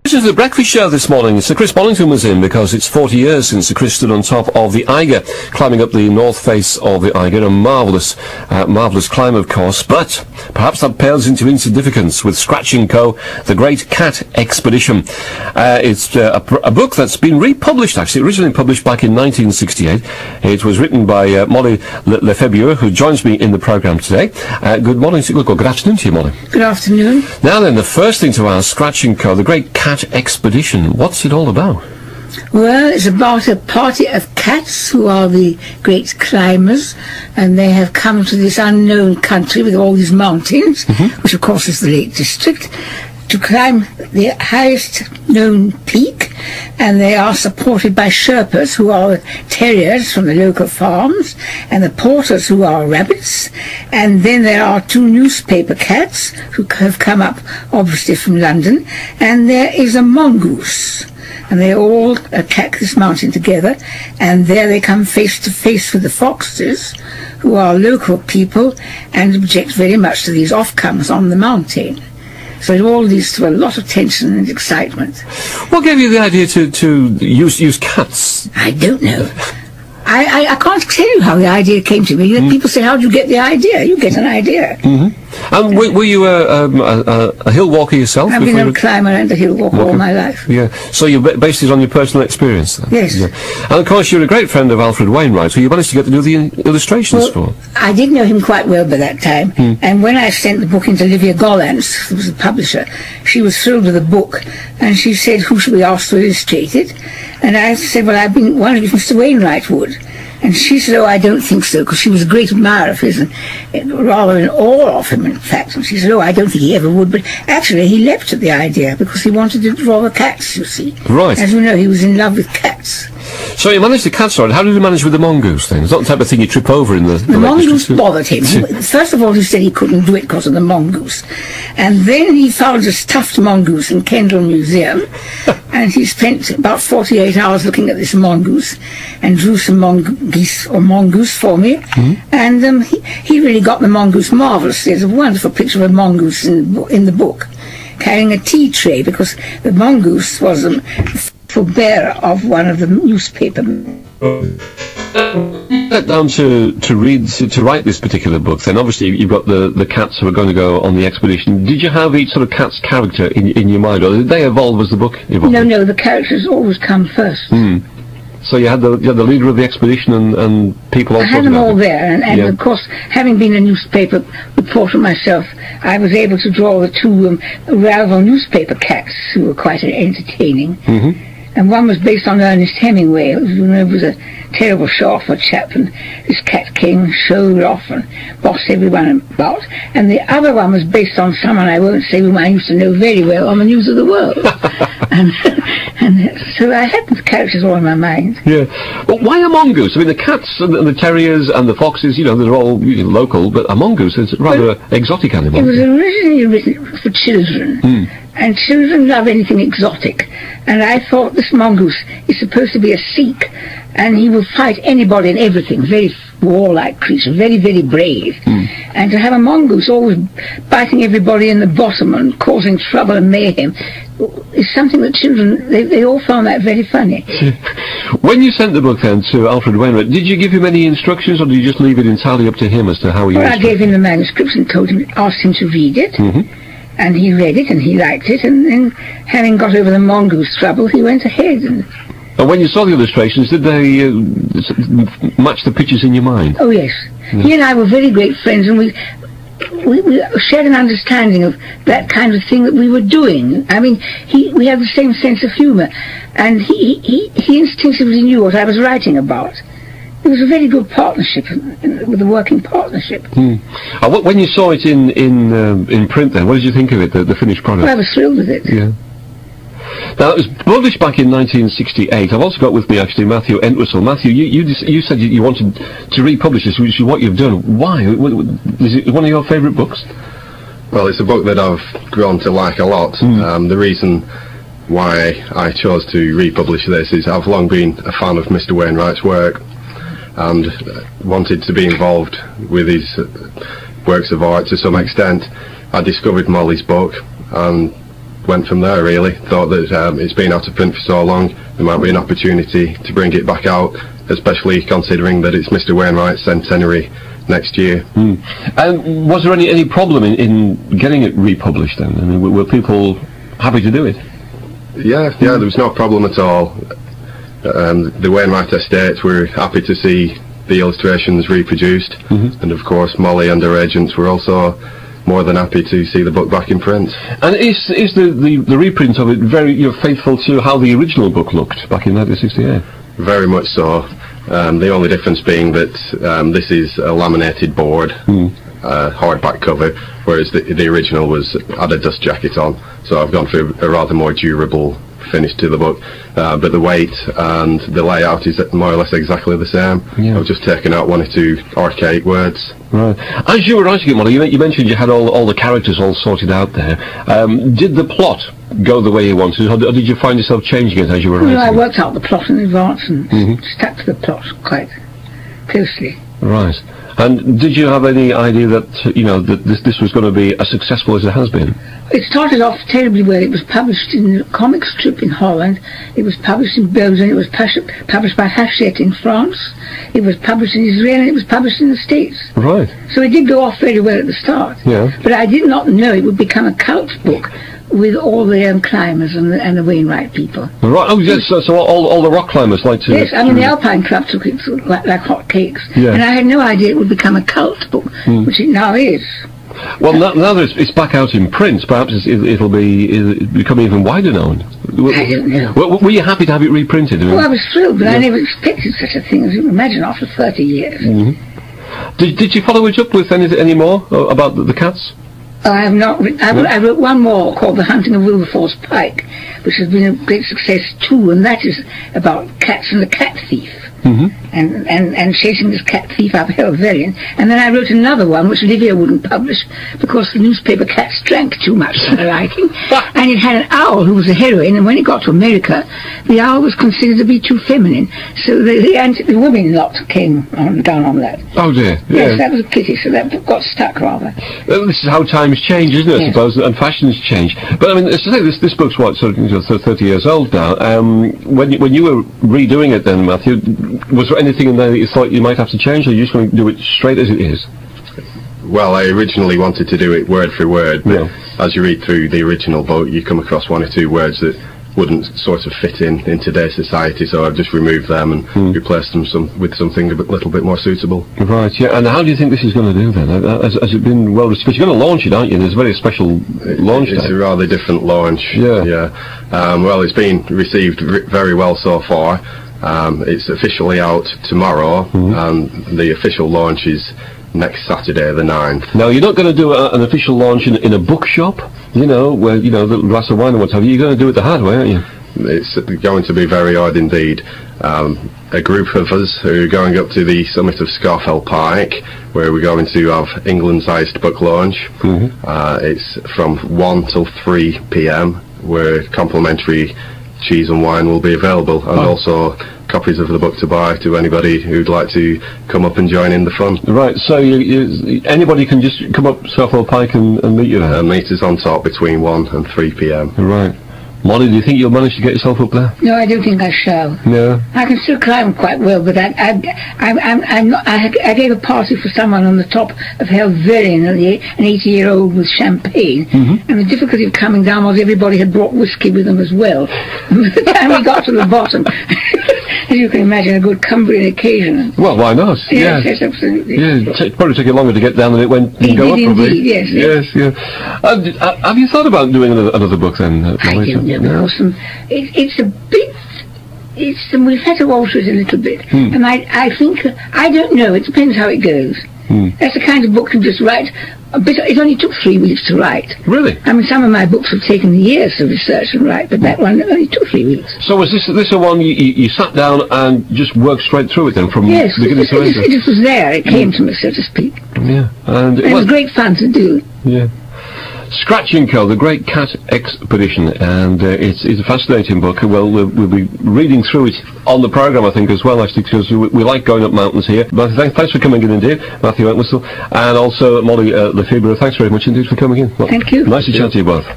This is the breakfast show this morning. Sir Chris Bollington was in because it's 40 years since Sir Chris stood on top of the Eiger, climbing up the north face of the Eiger. A marvellous climb, of course, but perhaps that pales into insignificance with Scratch & Co., The Great Cat Expedition. It's a book that's been republished, actually, originally published back in 1968. It was written by Molly Lefebure, who joins me in the programme today. Good morning, good afternoon to you, Molly. Good afternoon. Now then, the first thing to ask, Scratch & Co., The Great Cat Expedition. What's it all about? Well, it's about a party of cats who are the great climbers, and they have come to this unknown country with all these mountains, which of course is the Lake District, to climb the highest known peak, and they are supported by sherpas, who are terriers from the local farms, and the porters, who are rabbits, and then there are two newspaper cats who have come up obviously from London, and there is a mongoose. And they all attack this mountain together, and there they come face to face with the foxes, who are local people and object very much to these offcomes on the mountain. So it all leads to a lot of tension and excitement. What gave you the idea to use cats? I don't know. I can't tell you how the idea came to me. People say, how do you get the idea? You get an idea. And were you a hill walker yourself? I've been a climber and a hill walker all my life. Yeah. So you based it on your personal experience then? Yes. Yeah. And of course you're a great friend of Alfred Wainwright, who you managed to get to do the illustrations for. I did know him quite well by that time, and when I sent the book into Olivia Gollance, who was the publisher, she was thrilled with the book, and she said, who should we ask to illustrate it? And I said, well, I've been wondering if Mr. Wainwright would. And she said, oh, I don't think so, because she was a great admirer of his, and rather in awe of him, in fact. And she said, oh, I don't think he ever would. But actually, he leapt at the idea, because he wanted to draw the cats, you see. Right. As you know, he was in love with cats. So you managed the cat story. How did you manage with the mongoose then? It's not the type of thing you trip over in the mongoose bothered him. First of all, he said he couldn't do it because of the mongoose. And then he found a stuffed mongoose in Kendal Museum, and he spent about 48 hours looking at this mongoose, and drew some mongoose for me. And he really got the mongoose marvellously. There's a wonderful picture of a mongoose in the book, carrying a tea tray, because the mongoose was the bearer of one of the newspaper. Down to write this particular book, then obviously you've got the cats who are going to go on the expedition. Did you have each sort of cat's character in your mind, or did they evolve as the book evolved? No, the characters always come first. So you had the leader of the expedition and people also. I had them all there, and of course, having been a newspaper reporter myself, I was able to draw the two rival newspaper cats who were quite entertaining. And one was based on Ernest Hemingway, who was a terrible show-off chap, and this cat came and showed off and bossed everyone about. And the other one was based on someone I won't say, whom I used to know very well, on the News of the World. and so I had the characters all in my mind. Yeah. But why a mongoose? I mean, the cats and the terriers and the foxes, you know, they're all local, but a mongoose is rather an exotic animal. It was originally written for children. And children love anything exotic. And I thought this mongoose is supposed to be a Sikh, and he will fight anybody and everything. Very warlike creature, very, very brave. And to have a mongoose always biting everybody in the bottom and causing trouble and mayhem is something that children, they all found that very funny. When you sent the book then to Alfred Wainwright, did you give him any instructions, or did you just leave it entirely up to him as to how he... Well, I gave him the manuscripts and asked him to read it. And he read it, and he liked it, and then, having got over the mongoose trouble, he went ahead. And when you saw the illustrations, did they match the pictures in your mind? Oh, yes. He and I were very great friends, and we shared an understanding of that kind of thing that we were doing. I mean, we had the same sense of humour, and he instinctively knew what I was writing about. It was a very good partnership, with a working partnership. When you saw it in print then, what did you think of it, the finished product? Well, I was thrilled with it. Yeah. Now, it was published back in 1968. I've also got with me, actually, Matthew Entwistle. Matthew, you said you wanted to republish this, which is what you've done. Why? Is it one of your favourite books? Well, it's a book that I've grown to like a lot. The reason why I chose to republish this is I've long been a fan of Mr. Wainwright's work, and wanted to be involved with his works of art to some extent. I discovered Molly's book and went from there, really. Thought that it's been out of print for so long, there might be an opportunity to bring it back out, especially considering that it's Mr. Wainwright's centenary next year. And was there any problem in getting it republished then? I mean, were people happy to do it? Yeah, there was no problem at all. The Wainwright estate were happy to see the illustrations reproduced, and of course Molly and her agents were also more than happy to see the book back in print. And is the reprint of it very faithful to how the original book looked back in 1968? Very much so. The only difference being that this is a laminated board, hardback cover, whereas the original had a dust jacket on. So I've gone for a rather more durable finish to the book, but the weight and the layout is more or less exactly the same. I've just taken out one or two archaic words. Right. As you were writing it, Molly, you mentioned you had all the characters all sorted out there. Did the plot go the way you wanted, or did you find yourself changing it as you were writing? Well, I worked out the plot in advance and stuck to the plot quite closely. Right. And did you have any idea that that this was going to be as successful as it has been? It started off terribly well. It was published in a comic strip in Holland. It was published in Belgium. It was published by Hachette in France. It was published in Israel, and it was published in the States. Right. So it did go off very well at the start. Yeah. But I did not know it would become a cult book with all the climbers and the Wainwright people. Right. Oh yes. So all the rock climbers like to. Yes. I mean the Alpine Club took it like hot cakes. Yeah. And I had no idea it would become a cult book, which it now is. Well, now that it's back out in print, perhaps it'll become even wider known. I don't know. Were you happy to have it reprinted? Well, I was thrilled, but I never expected such a thing, as you can imagine, after 30 years. Did you follow it up with any more about the cats? I have not. I wrote one more called The Hunting of Scafell Pike, which has been a great success too, and that is about cats and the cat thief. And chasing this cat thief up Helvellyn. And then I wrote another one which Livia wouldn't publish because the newspaper cats drank too much for her liking. And it had an owl who was a heroine, and when it got to America, the owl was considered to be too feminine. So the women lot came down on that. Oh dear. Yes, that was a pity, so that got stuck rather. Well, this is how times change, isn't it, I suppose, and fashions change. But I mean, as I say, this book's what, sort of 30 years old now. When you were redoing it then, Matthew, was there anything in there that you thought you might have to change, or are you just going to do it straight as it is? Well, I originally wanted to do it word for word, but as you read through the original book, you come across one or two words that wouldn't sort of fit in today's society, so I've just removed them and replaced them with something a little bit more suitable. Right, yeah. And how do you think this is going to do then? Has it been well received? You're going to launch it, aren't you? There's a very special launch It's day. a rather different launch. Yeah. Well, it's been received very well so far. It's officially out tomorrow, and the official launch is next Saturday, the 9th. Now, you're not going to do an official launch in a bookshop, where, the glass of wine and what have you. You're going to do it the hard way, aren't you? It's going to be very odd indeed. A group of us who are going up to the summit of Scafell Pike, where we're going to have England-sized book launch. It's from 1 till 3 p.m, where complimentary cheese and wine will be available, and also copies of the book to buy to anybody who'd like to come up and join in the fun. Right, so anybody can just come up Scafell Pike and meet you there? Meet us on top between 1 and 3 p.m. Right. Molly, do you think you'll manage to get yourself up there? No, I don't think I shall. No? I can still climb quite well, but I gave a party for someone on the top of Helvellyn, an 80-year-old with champagne, and the difficulty of coming down was everybody had brought whiskey with them as well. By the time we got to the bottom, as you can imagine, a good Cumbrian occasion. Well, why not? Yes, yes, absolutely. Yeah, it probably took you longer to get down than it went to go up, probably. Indeed, yes. Yeah. Have you thought about doing another book then? I don't know, because it's a bit. We've had to alter it a little bit, and I think I don't know. It depends how it goes. That's the kind of book you just write. It only took 3 weeks to write. Really? I mean, some of my books have taken years to research and write, but that one only took 3 weeks. So was this a one you sat down and just worked straight through it then, from beginning to end? It just was there. It came to me, so to speak. Yeah, and it was great fun to do. Yeah. Scratch & Co, The Great Cat Expedition, and it's a fascinating book. Well, we'll be reading through it on the programme, I think, as well, actually, because we like going up mountains here. But thanks for coming in indeed, Matthew Entwistle, and also Molly Lefebure. Thanks very much indeed for coming in. Well, thank you. Nice to chat to you both.